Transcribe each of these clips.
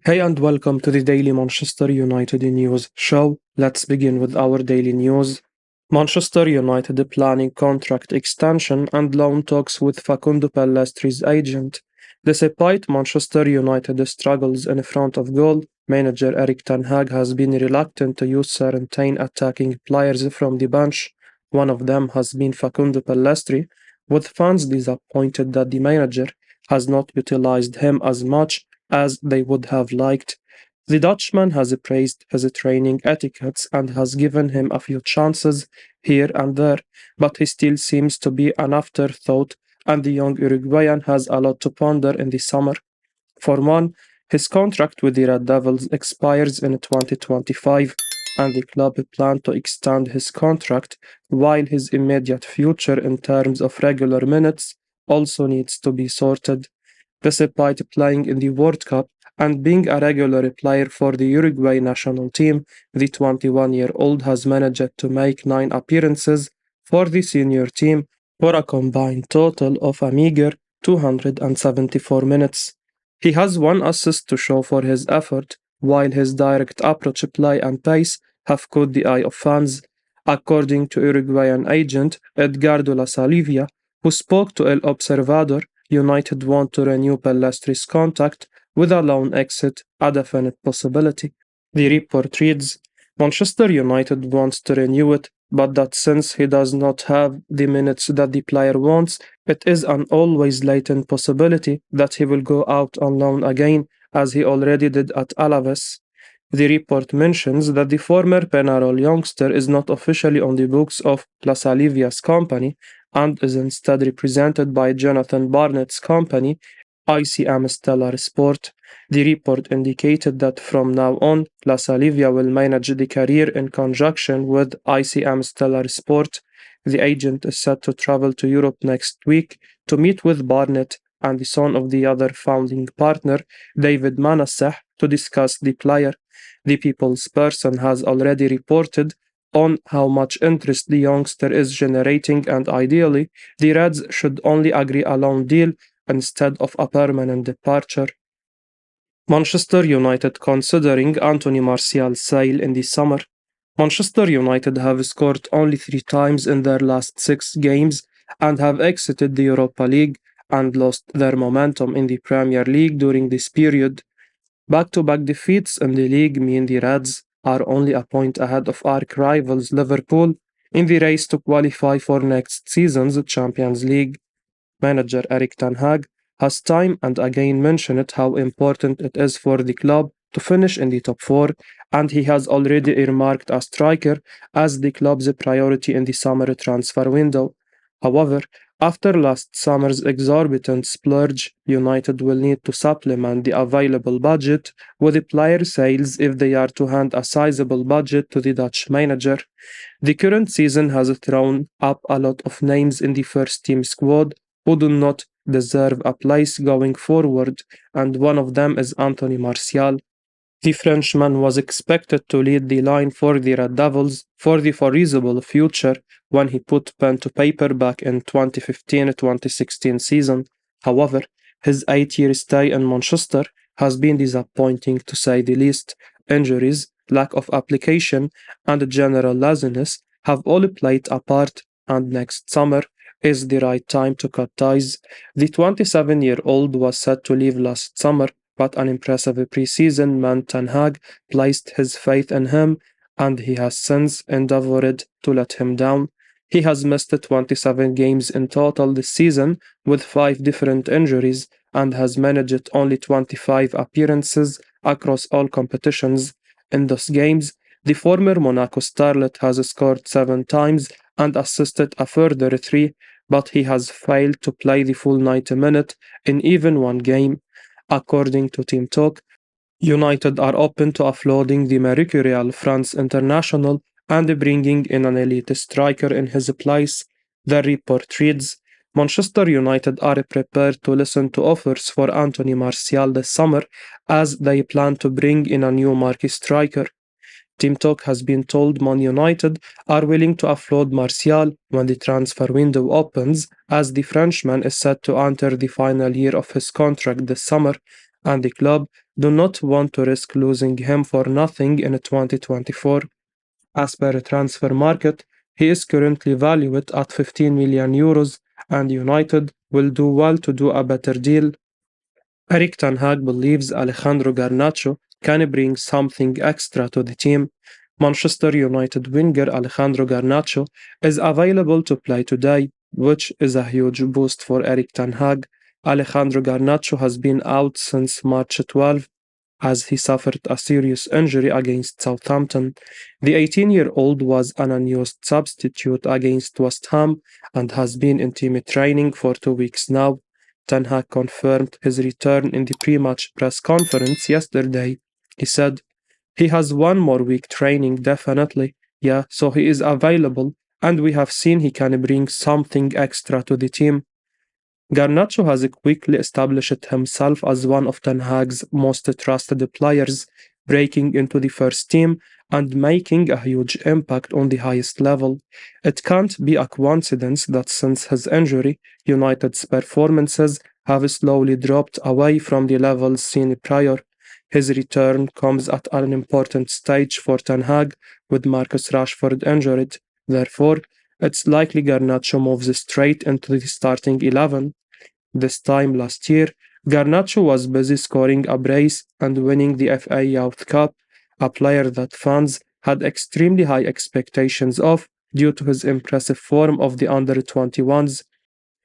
Hey and welcome to the Daily Manchester United News show. Let's begin with our daily news. Manchester United planning contract extension and loan talks with Facundo Pellistri's agent. Despite Manchester United struggles in front of goal, manager Erik ten Hag has been reluctant to use certain attacking players from the bench. One of them has been Facundo Pellistri, with fans disappointed that the manager has not utilized him as much as they would have liked. The Dutchman has praised his training etiquettes and has given him a few chances here and there, but he still seems to be an afterthought, and the young Uruguayan has a lot to ponder in the summer. For one, his contract with the Red Devils expires in 2025, and the club plan to extend his contract, while his immediate future in terms of regular minutes also needs to be sorted. Despite playing in the World Cup and being a regular player for the Uruguay national team, the 21-year-old has managed to make 9 appearances for the senior team for a combined total of a meager 274 minutes. He has one assist to show for his effort, while his direct approach play and pace have caught the eye of fans. According to Uruguayan agent Edgardo La Salivia, who spoke to El Observador, United want to renew Pellistri's contract with a loan exit a definite possibility. The report reads, Manchester United wants to renew it, but that since he does not have the minutes that the player wants, it is an always latent possibility that he will go out on loan again, as he already did at Alaves. The report mentions that the former Penarol youngster is not officially on the books of La Salivia's company and is instead represented by Jonathan Barnett's company, ICM Stellar Sport. The report indicated that from now on, La Salivia will manage the career in conjunction with ICM Stellar Sport. The agent is set to travel to Europe next week to meet with Barnett and the son of the other founding partner, David Manasseh, to discuss the player. The People's Person has already reported on how much interest the youngster is generating, and ideally, the Reds should only agree a loan deal instead of a permanent departure. Manchester United considering Anthony Martial's sale in the summer. Manchester United have scored only 3 times in their last 6 games and have exited the Europa League and lost their momentum in the Premier League during this period. Back-to-back defeats in the league mean the Reds are only a point ahead of arch rivals Liverpool in the race to qualify for next season's Champions League. Manager Erik ten Hag has time and again mentioned how important it is for the club to finish in the top 4, and he has already earmarked a striker as the club's priority in the summer transfer window. However, after last summer's exorbitant splurge, United will need to supplement the available budget with player sales if they are to hand a sizable budget to the Dutch manager. The current season has thrown up a lot of names in the first team squad who do not deserve a place going forward, and one of them is Anthony Martial. The Frenchman was expected to lead the line for the Red Devils for the foreseeable future when he put pen to paper back in 2015-2016 season. However, his 8-year stay in Manchester has been disappointing to say the least. Injuries, lack of application, and general laziness have all played a part, and next summer is the right time to cut ties. The 27-year-old was set to leave last summer, but an impressive preseason meant Ten Hag placed his faith in him, and he has since endeavored to let him down. He has missed 27 games in total this season with 5 different injuries and has managed only 25 appearances across all competitions. In those games, the former Monaco starlet has scored 7 times and assisted a further 3, but he has failed to play the full 90 minutes in even one game. According to Team Talk, United are open to offloading the Mercurial France international and bringing in an elite striker in his place. The report reads, Manchester United are prepared to listen to offers for Anthony Martial this summer as they plan to bring in a new marquee striker. Team Talk has been told Man United are willing to offload Martial when the transfer window opens, as the Frenchman is set to enter the final year of his contract this summer, and the club do not want to risk losing him for nothing in 2024. As per transfer market, he is currently valued at 15 million euros, and United will do well to do a better deal. Erik Ten Hag believes Alejandro Garnacho can bring something extra to the team. Manchester United winger Alejandro Garnacho is available to play today, which is a huge boost for Erik Ten Hag. Alejandro Garnacho has been out since March 12 as he suffered a serious injury against Southampton. The 18-year-old was an unused substitute against West Ham and has been in team training for 2 weeks now. Ten Hag confirmed his return in the pre-match press conference yesterday. He said, "He has one more week training, definitely. Yeah, so he is available, and we have seen he can bring something extra to the team." Garnacho has quickly established himself as one of Ten Hag's most trusted players, breaking into the first team and making a huge impact on the highest level. It can't be a coincidence that since his injury, United's performances have slowly dropped away from the levels seen prior. His return comes at an important stage for Ten Hag, with Marcus Rashford injured. Therefore, it's likely Garnacho moves straight into the starting 11. This time last year, Garnacho was busy scoring a brace and winning the FA Youth Cup, a player that fans had extremely high expectations of due to his impressive form of the under-21s.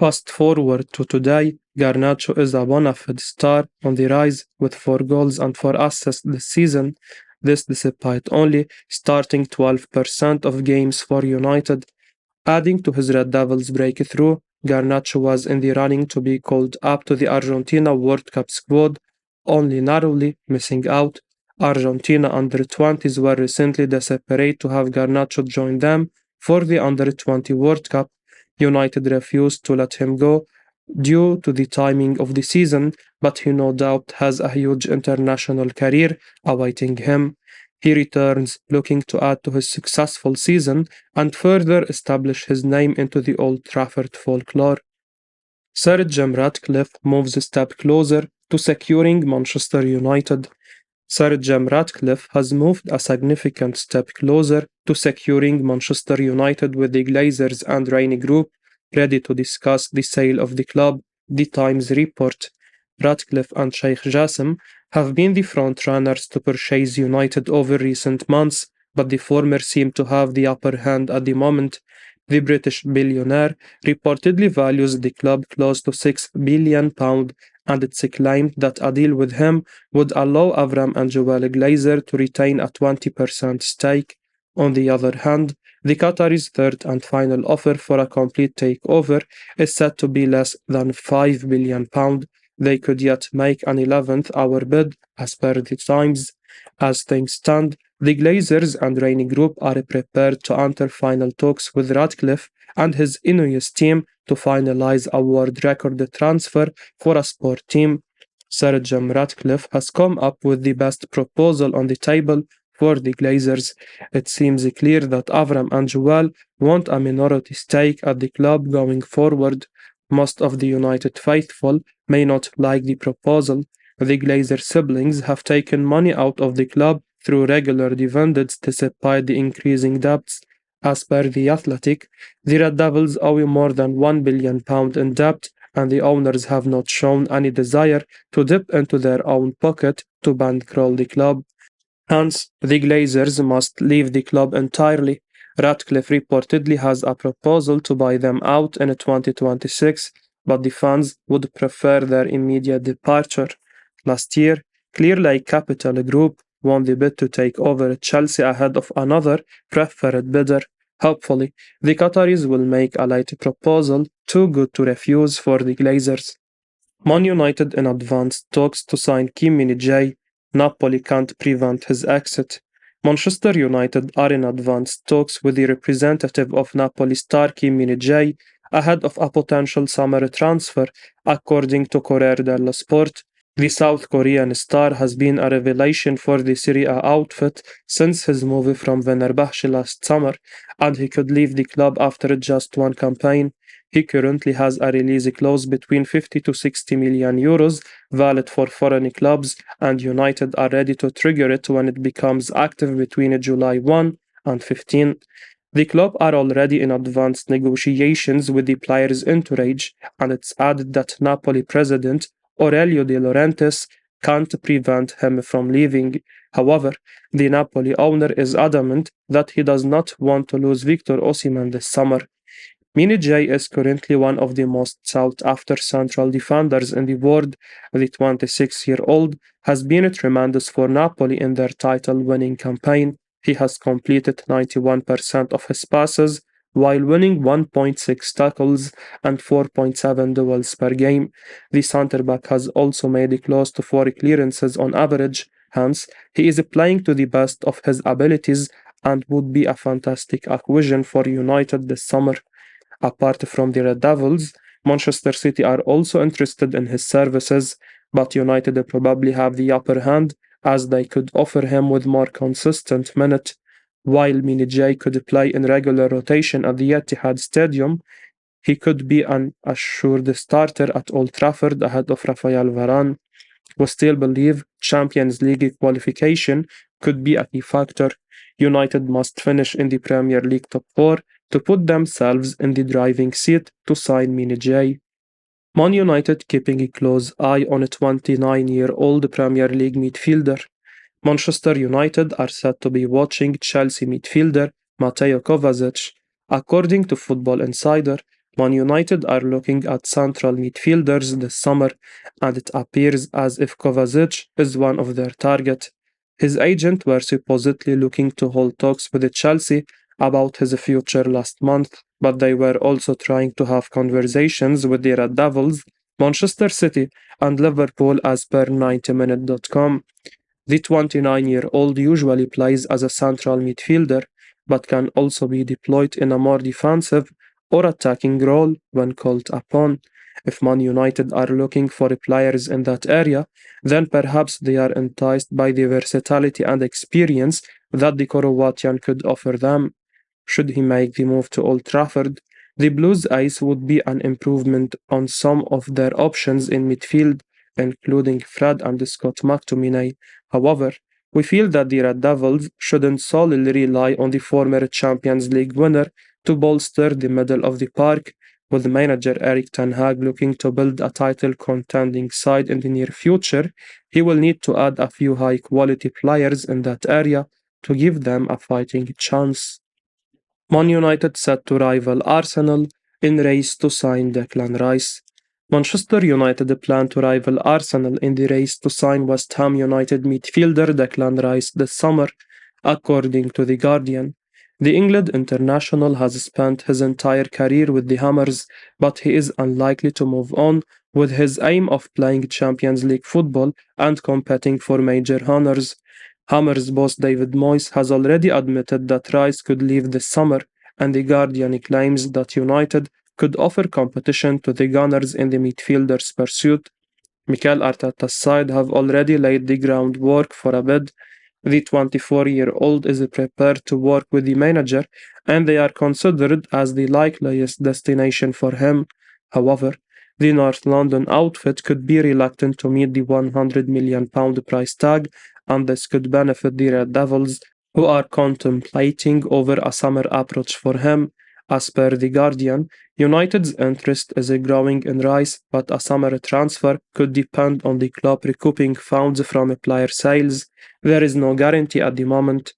Fast forward to today, Garnacho is a bona fide star on the rise with 4 goals and 4 assists this season. This despite only starting 12% of games for United. Adding to his Red Devils breakthrough, Garnacho was in the running to be called up to the Argentina World Cup squad, only narrowly missing out. Argentina under-20s were recently desperate to have Garnacho join them for the under-20 World Cup. United refused to let him go due to the timing of the season, but he no doubt has a huge international career awaiting him. He returns looking to add to his successful season and further establish his name into the Old Trafford folklore. Sir Jim Ratcliffe moves a step closer to securing Manchester United. Sir Jim Ratcliffe has moved a significant step closer to securing Manchester United with the Glazers and Rainy Group, ready to discuss the sale of the club, the Times report. Ratcliffe and Sheikh Jassim have been the front-runners to purchase United over recent months, but the former seem to have the upper hand at the moment. The British billionaire reportedly values the club close to £6 billion, and it's claimed that a deal with him would allow Avram and Joel Glazer to retain a 20% stake. On the other hand, the Qataris' third and final offer for a complete takeover is said to be less than £5 billion. They could yet make an 11th hour bid, as per the Times. As things stand, the Glazers and Rainy Group are prepared to enter final talks with Ratcliffe and his Inuit team to finalize a world record transfer for a sport team. Sir Jim Ratcliffe has come up with the best proposal on the table for the Glazers. It seems clear that Avram and Joel want a minority stake at the club going forward. Most of the United faithful may not like the proposal. The Glazer siblings have taken money out of the club through regular dividends despite the increasing debts. As per The Athletic, the Red Devils owe more than £1 billion in debt, and the owners have not shown any desire to dip into their own pocket to bankroll the club. Hence, the Glazers must leave the club entirely. Ratcliffe reportedly has a proposal to buy them out in 2026, but the fans would prefer their immediate departure. Last year, Clear Lake Capital Group won the bid to take over Chelsea ahead of another preferred bidder. Hopefully, the Qataris will make a late proposal too good to refuse for the Glazers. Man United in advanced talks to sign Kim Hyun Joo. Napoli can't prevent his exit. Manchester United are in advanced talks with the representative of Napoli star Kim Hyun Joo ahead of a potential summer transfer, according to Corriere dello Sport. The South Korean star has been a revelation for the Serie A outfit since his move from Fenerbahce last summer, and he could leave the club after just one campaign. He currently has a release clause between 50 to 60 million euros, valid for foreign clubs, and United are ready to trigger it when it becomes active between July 1 and 15. The club are already in advanced negotiations with the player's entourage, and it's added that Napoli president Aurelio De Laurentiis can't prevent him from leaving. However, the Napoli owner is adamant that he does not want to lose Victor Osimhen this summer. Mini J is currently one of the most sought after central defenders in the world. The 26-year-old has been tremendous for Napoli in their title winning campaign. He has completed 91% of his passes while winning 1.6 tackles and 4.7 duels per game. The centre back has also made close to 4 clearances on average, hence, he is playing to the best of his abilities and would be a fantastic acquisition for United this summer. Apart from the Red Devils, Manchester City are also interested in his services, but United probably have the upper hand as they could offer him with more consistent minutes. While Mini J could play in regular rotation at the Etihad Stadium, he could be an assured starter at Old Trafford ahead of Rafael Varane. We still believe Champions League qualification could be a key factor. United must finish in the Premier League top 4 to put themselves in the driving seat to sign Mini J. Man United keeping a close eye on a 29-year-old Premier League midfielder. Manchester United are said to be watching Chelsea midfielder Matteo Kovacic. According to Football Insider, Man United are looking at central midfielders this summer, and it appears as if Kovacic is one of their targets. His agent were supposedly looking to hold talks with Chelsea about his future last month, but they were also trying to have conversations with the Red Devils, Manchester City, and Liverpool as per 90minute.com. The 29-year-old usually plays as a central midfielder, but can also be deployed in a more defensive or attacking role when called upon. If Man United are looking for players in that area, then perhaps they are enticed by the versatility and experience that the Croatian could offer them. Should he make the move to Old Trafford, the Blues' ace would be an improvement on some of their options in midfield, including Fred and Scott McTominay. However, we feel that the Red Devils shouldn't solely rely on the former Champions League winner to bolster the middle of the park, with manager Erik Ten Hag looking to build a title contending side in the near future. He will need to add a few high quality players in that area to give them a fighting chance. Man United set to rival Arsenal in race to sign Declan Rice. Manchester United plan to rival Arsenal in the race to sign West Ham United midfielder Declan Rice this summer, according to The Guardian. The England international has spent his entire career with the Hammers, but he is unlikely to move on with his aim of playing Champions League football and competing for major honours. Hammers boss David Moyes has already admitted that Rice could leave this summer, and The Guardian claims that United could offer competition to the Gunners in the midfielder's pursuit. Mikel Arteta's side have already laid the groundwork for a bid. The 24-year-old is prepared to work with the manager, and they are considered as the likeliest destination for him. However, the North London outfit could be reluctant to meet the £100 million price tag, and this could benefit the Red Devils, who are contemplating over a summer approach for him. As per The Guardian, United's interest is growing in Rice, but a summer transfer could depend on the club recouping funds from player sales. There is no guarantee at the moment.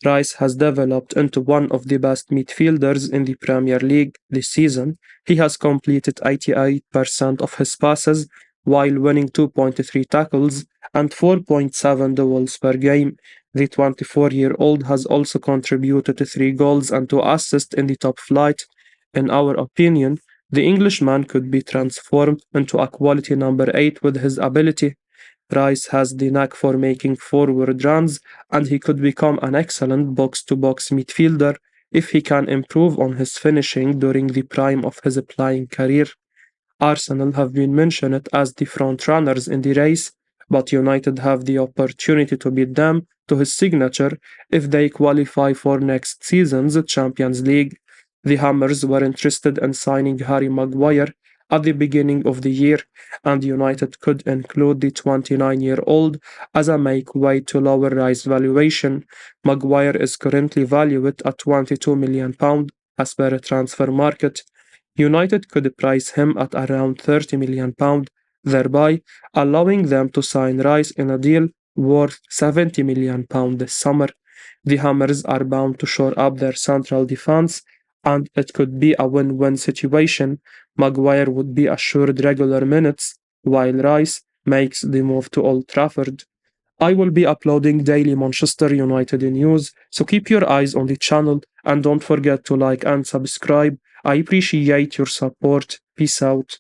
Rice has developed into one of the best midfielders in the Premier League this season. He has completed 88% of his passes while winning 2.3 tackles and 4.7 duels per game. The 24-year-old has also contributed 3 goals and 2 assists in the top flight. In our opinion, the Englishman could be transformed into a quality number 8 with his ability. Rice has the knack for making forward runs, and he could become an excellent box-to-box midfielder if he can improve on his finishing during the prime of his playing career. Arsenal have been mentioned as the front-runners in the race, but United have the opportunity to beat them to his signature if they qualify for next season's Champions League. The Hammers were interested in signing Harry Maguire at the beginning of the year, and United could include the 29-year-old as a make way to lower Rice's valuation. Maguire is currently valued at £22 million as per a transfer market. United could price him at around £30 million, thereby allowing them to sign Rice in a deal worth £70 million this summer. The Hammers are bound to shore up their central defense, and it could be a win-win situation. Maguire would be assured regular minutes, while Rice makes the move to Old Trafford. I will be uploading daily Manchester United news, so keep your eyes on the channel and don't forget to like and subscribe. I appreciate your support. Peace out.